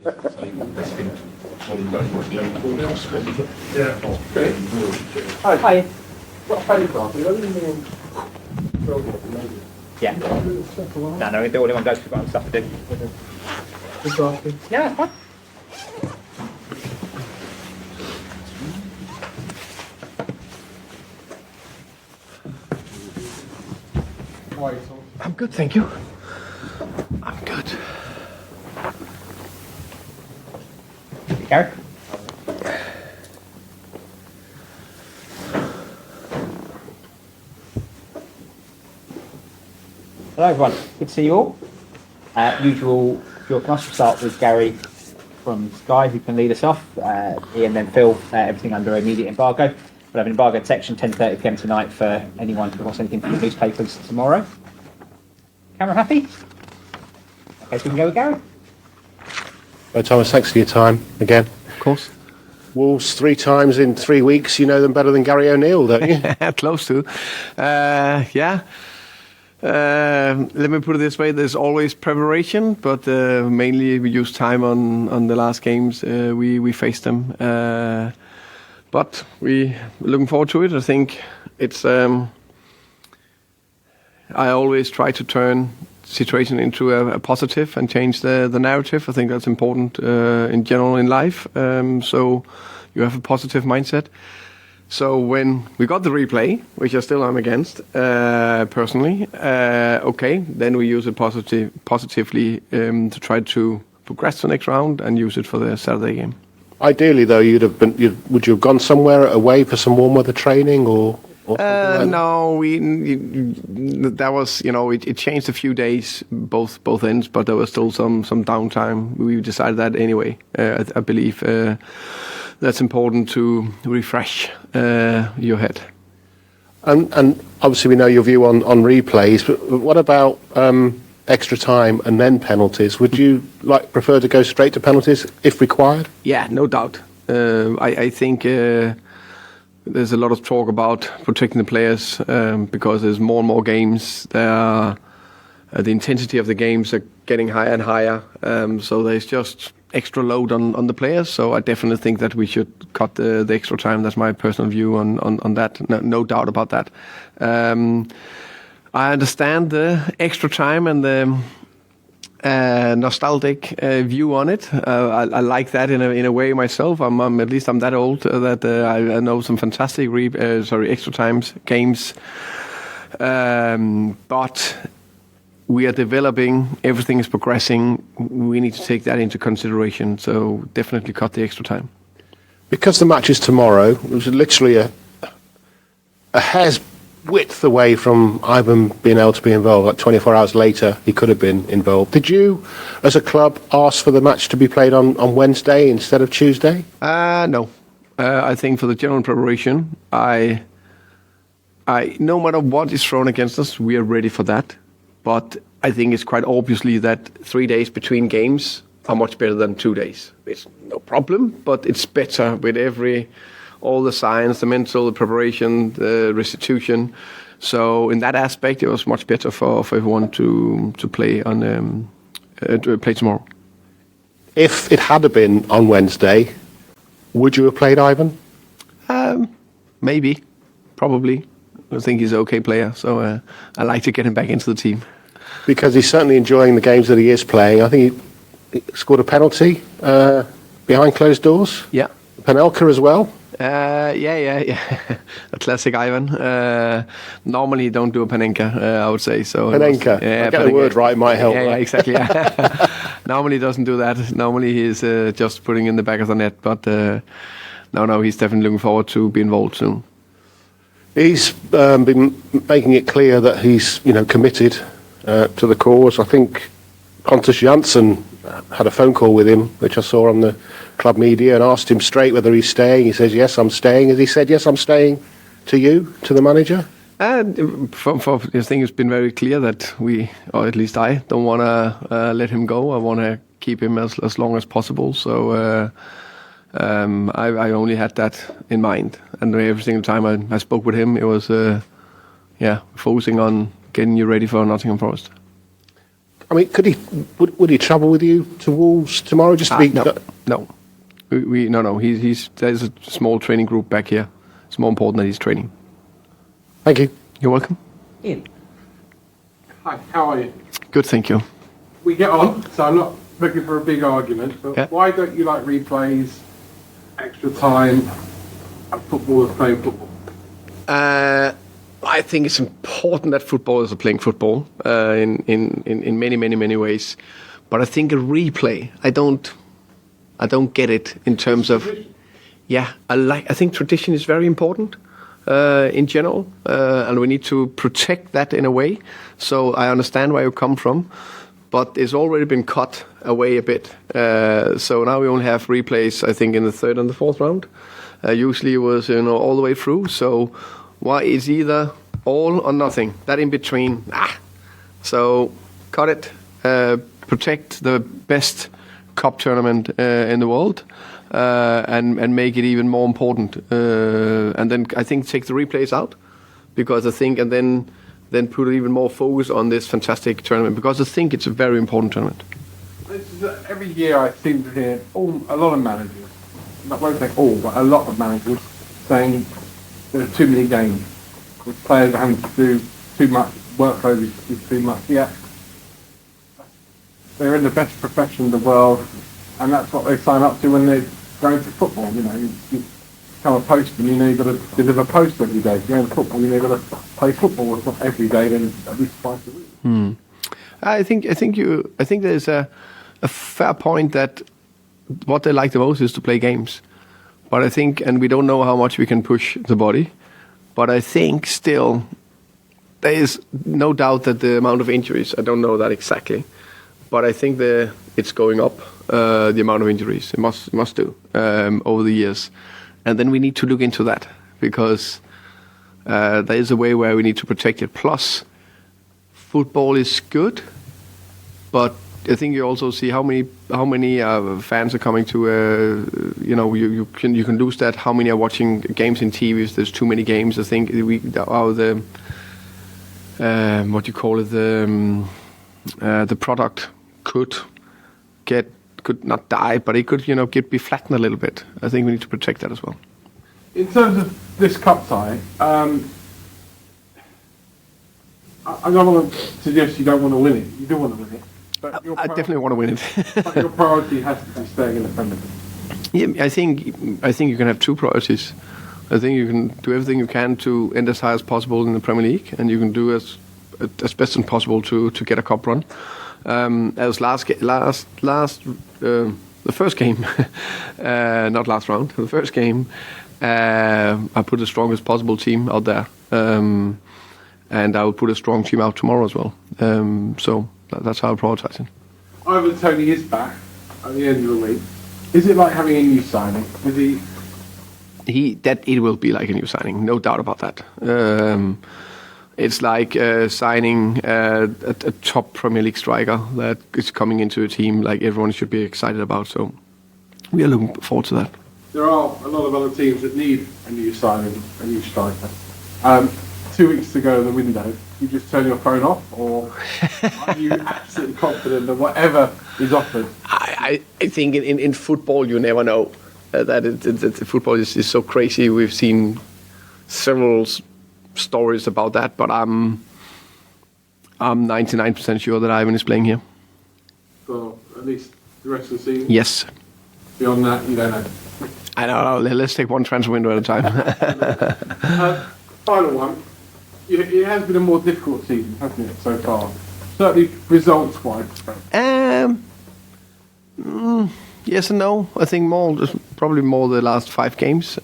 Hi. Yeah. No, we do all in one go. We've got other stuff to do. Yeah, that's fine. I'm good, thank you. I'm good. Gary? Hello everyone, good to see you all. Usual, can I start with Gary from Sky, who can lead us off. Ian, then Phil, everything under immediate embargo. We'll have an embargoed section 10:30 PM tonight for anyone who wants anything from the newspapers tomorrow. Camera happy? Okay, so we can go with Gary. Well, Thomas, thanks for your time again. Of course. Wolves 3 times in 3 weeks. You know them better than Gary O'Neill, don't you? Close to. Yeah. Let me put it this way: there's always preparation, but mainly we use time on the last games. We face them, but we're looking forward to it. I think it's. I always try to turn situation into a positive and change the narrative. I think that's important in general in life. So you have a positive mindset. So when we got the replay, which I still am against personally, okay, then we use it positively to try to progress to the next round and use it for the Saturday game. Ideally, though, would you have gone somewhere away for some warm weather training or something like no, that was, it changed a few days, both ends, but there was still some downtime. We decided that anyway. I believe that's important to refresh your head. And obviously we know your view on replays, but what about extra time and then penalties? Would you prefer to go straight to penalties if required? Yeah, no doubt. I think there's a lot of talk about protecting the players because there's more and more games. The intensity of the games are getting higher and higher. So there's just extra load on the players. So I definitely think that we should cut the extra time. That's my personal view on that. No doubt about that. I understand the extra time and the nostalgic view on it. I like that in a way myself. I'm at least I'm that old that I know some fantastic extra times games. But we are developing. Everything is progressing. We need to take that into consideration. So definitely cut the extra time. Because the match is tomorrow, it was literally a hair's width away from Ivan being able to be involved. Like 24 hours later, he could have been involved. Did you, as a club, ask for the match to be played on Wednesday instead of Tuesday? No. I think for the general preparation, I no matter what is thrown against us, we are ready for that. But I think it's quite obviously that 3 days between games are much better than 2 days. It's no problem, but it's better with all the science, the mental, the preparation, the restitution. So in that aspect, it was much better for everyone to play play tomorrow. If it had been on Wednesday, would you have played Ivan? Maybe, probably. I think he's an okay player, so I like to get him back into the team. Because he's certainly enjoying the games that he is playing. I think he scored a penalty behind closed doors. Yeah. Panelka as well. Yeah. A classic Ivan. Normally he don't do a Panenka, I would say. So Panenka. Yeah, get the word right might help. Yeah, right? yeah, exactly. Yeah. Normally he doesn't do that. Normally he's just putting in the back of the net. But no, he's definitely looking forward to be involved soon. He's been making it clear that he's committed to the cause. I think Pontus Jansson had a phone call with him, which I saw on the club media, and asked him straight whether he's staying. He says, yes, I'm staying. Has he said, yes, I'm staying to you, to the manager? I think it's been very clear that we, or at least I, don't want to let him go. I want to keep him as long as possible. So I only had that in mind. And every single time I spoke with him, it was, focusing on getting you ready for Nottingham Forest. I mean, would he travel with you to Wolves tomorrow? Just to be No. No. There's a small training group back here. It's more important that he's training. Thank you. You're welcome. Ian. Hi, how are you? Good, thank you. We get on, so I'm not looking for a big argument, but Yeah. why don't you like replays, extra time, and footballers playing football? I think it's important that footballers are playing football in many ways, but I think a replay, I don't get it in terms of. Yeah, I think tradition is very important in general, and we need to protect that in a way. So I understand where you come from, but it's already been cut away a bit. So now we only have replays, I think, in the third and the fourth round. Usually it was all the way through. So why is either all or nothing? That in between, So cut it. Protect the best cup tournament in the world. And make it even more important, and then I think take the replays out, because I think, and then put even more focus on this fantastic tournament, because I think it's a very important tournament. Every year I seem to hear a lot of managers, I won't say all, but a lot of managers saying there's too many games, with players having to do too much, workload is too much. Yeah, they're in the best profession in the world, and that's what they sign up to when they're going to football. You become a postman, you've got to deliver post every day. If you're going to football, you've got to play football. It's not every day, then at least twice a week. I think there's a fair point that what they like the most is to play games, but I think, and we don't know how much we can push the body, but I think still there is no doubt that the amount of injuries, I don't know that exactly, but I think it's going up. The amount of injuries it must do over the years, and then we need to look into that, because there is a way where we need to protect it. Plus, football is good, but I think you also see how many fans are coming to. You can lose that. How many are watching games in TVs? There's too many games. I think the product could not die, but it could be flattened a little bit. I think we need to protect that as well. In terms of this cup tie, I don't want to suggest you don't want to win it. You do want to win it. But I definitely want to win it. but your priority has to be staying in the Premier League. Yeah, I think you can have two priorities. I think you can do everything you can to end as high as possible in the Premier League, and you can do as best as possible to get a cup run. As the first game, not last round, the first game, I put the strongest possible team out there, and I will put a strong team out tomorrow as well. So that's how I prioritize it. Ivan Toney is back at the end of the week. Is it like having a new signing? It will be like a new signing, no doubt about that. It's like signing a top Premier League striker that is coming into a team like everyone should be excited about. So we are looking forward to that. There are a lot of other teams that need a new signing, a new striker. 2 weeks to go in the window, you just turn your phone off, or are you absolutely confident that whatever is offered? I think in football you never know. Football is so crazy. We've seen several stories about that, but I'm 99% sure that Ivan is playing here. For at least the rest of the season? Yes. Beyond that, you don't know. I know. Let's take one transfer window at a time. Final one. It has been a more difficult season, hasn't it, so far? Certainly results-wise. Yes and no. I think probably more the last 5 games.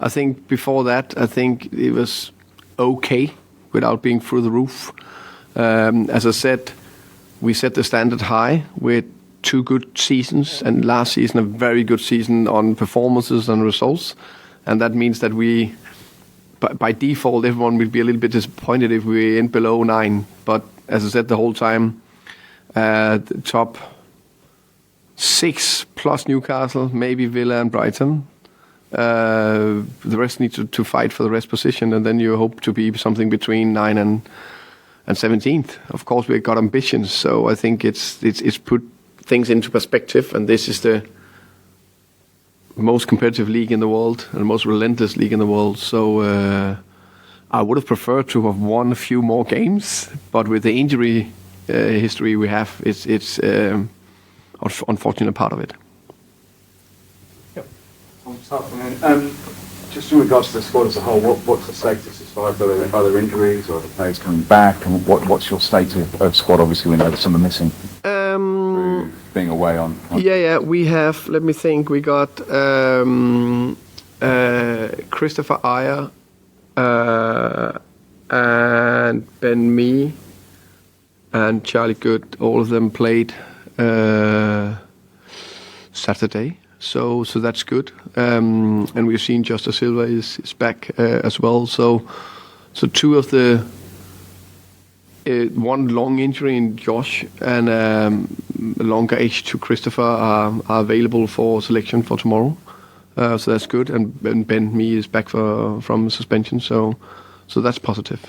I think before that, I think it was okay without being through the roof. As I said, we set the standard high with 2 good seasons, and last season a very good season on performances and results. And that means that by default, everyone will be a little bit disappointed if we end below 9. But as I said the whole time, the top 6 plus Newcastle, maybe Villa and Brighton. The rest need to fight for the rest position, and then you hope to be something between 9 and 17th. Of course, we've got ambitions, so I think it's put things into perspective, and this is the most competitive league in the world and the most relentless league in the world. So I would have preferred to have won a few more games, but with the injury history we have, it's unfortunate part of it. Just in regards to the squad as a whole, what's the status as far as other injuries or the players coming back, and what's your state of squad? Obviously, we know that some are missing through being away on. Yeah. We have. Let me think. We got Christopher Ajer and Ben Mee and Charlie Goode. All of them played Saturday. So that's good, and we've seen Justice Silva is back as well. So two of the one long injury in Josh and longer age to Christopher are available for selection for tomorrow. So that's good, and Ben Mee is back from suspension. So that's positive.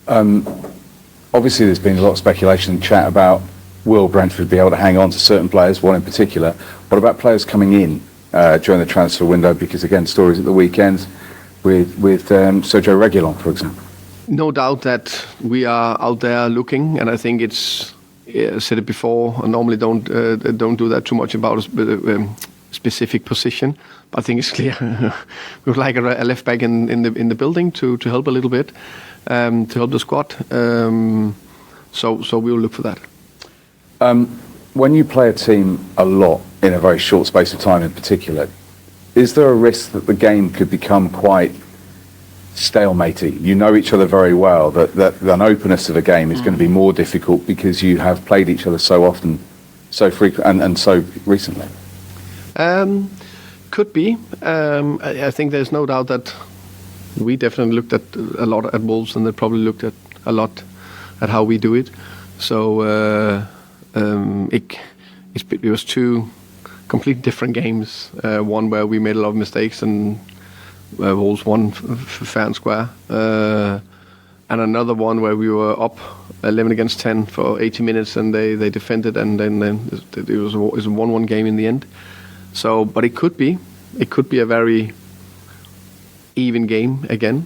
Obviously, there's been a lot of speculation and chat about will Brentford be able to hang on to certain players, one in particular. What about players coming in during the transfer window? Because again, stories at the weekend with Sergio Reguilon, for example. No doubt that we are out there looking, and I think it's I said it before. I normally don't do that too much about a specific position, but I think it's clear we would like a left back in the building to help a little bit, to help the squad. So we will look for that. When you play a team a lot in a very short space of time in particular, is there a risk that the game could become quite stalematy? You know each other very well, that an openness of a game is going to be more difficult because you have played each other so often, so frequently and so recently. Could be. I think there's no doubt that we definitely looked at a lot at Wolves, and they probably looked at a lot at how we do it. So it was two completely different games. One where we made a lot of mistakes and Wolves won fair and square, and another one where we were up 11 against 10 for 80 minutes and they defended, and then it was a 1-1 game in the end. So, but it could be a very even game again.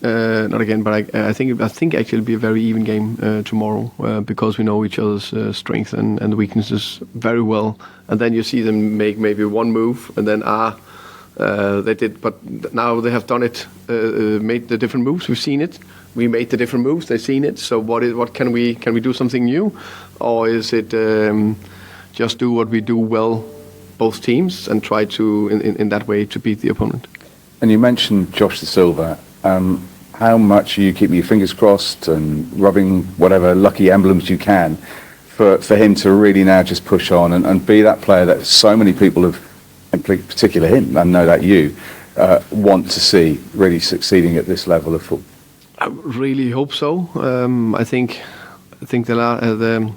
Not again, but I think actually it'll be a very even game tomorrow because we know each other's strengths and weaknesses very well. And then you see them make maybe one move, and then they did, but now they have done it, made the different moves. We've seen it. We made the different moves. They've seen it. So what can we do something new, or is it just do what we do well, both teams, and try to in that way to beat the opponent? And you mentioned Josh De Silva. How much are you keeping your fingers crossed and rubbing whatever lucky emblems you can for him to really now just push on and be that player that so many people have, in particular him, and know that you, want to see really succeeding at this level of football? I really hope so. I think the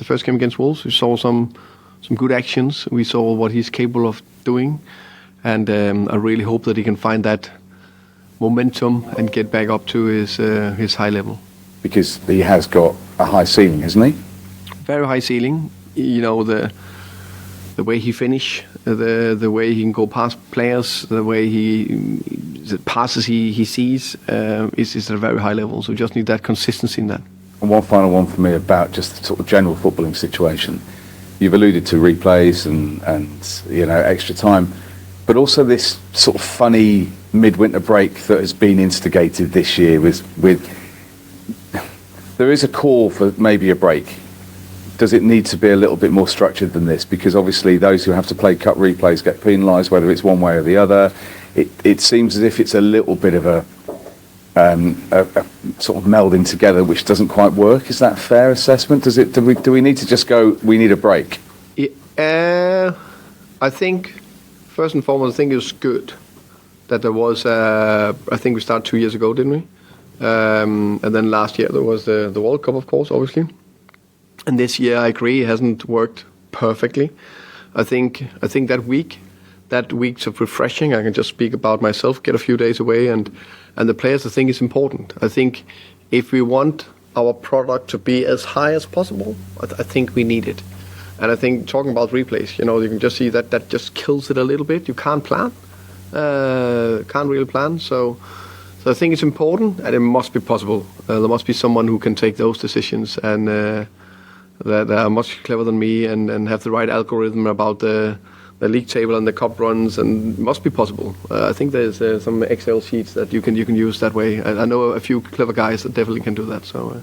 first game against Wolves, we saw some good actions. We saw what he's capable of doing, and I really hope that he can find that momentum and get back up to his high level. Because he has got a high ceiling, hasn't he? Very high ceiling. You know, the way he finish, the way he can go past players, the way the passes he sees is at a very high level. So just need that consistency in that. And one final one for me about just the sort of general footballing situation. You've alluded to replays and extra time, but also this sort of funny midwinter break that has been instigated this year with there is a call for maybe a break. Does it need to be a little bit more structured than this? Because obviously those who have to play cut replays get penalised, whether it's one way or the other. It seems as if it's a little bit of a sort of melding together, which doesn't quite work. Is that a fair assessment? Do we need to just go, we need a break? I think, first and foremost, I think it was good that there was, I think we started 2 years ago, didn't we? And then last year there was the World Cup, of course, obviously. And this year, I agree, it hasn't worked perfectly. I think that week's of refreshing. I can just speak about myself, get a few days away, and the players, I think, is important. I think if we want our product to be as high as possible, I think we need it. And I think talking about replays, you can just see that just kills it a little bit. You can't plan, can't really plan. So I think it's important, and it must be possible. There must be someone who can take those decisions, and that are much clever than me, and have the right algorithm about the league table and the cup runs, and it must be possible. I think there's some Excel sheets that you can use that way. I know a few clever guys that definitely can do that. So.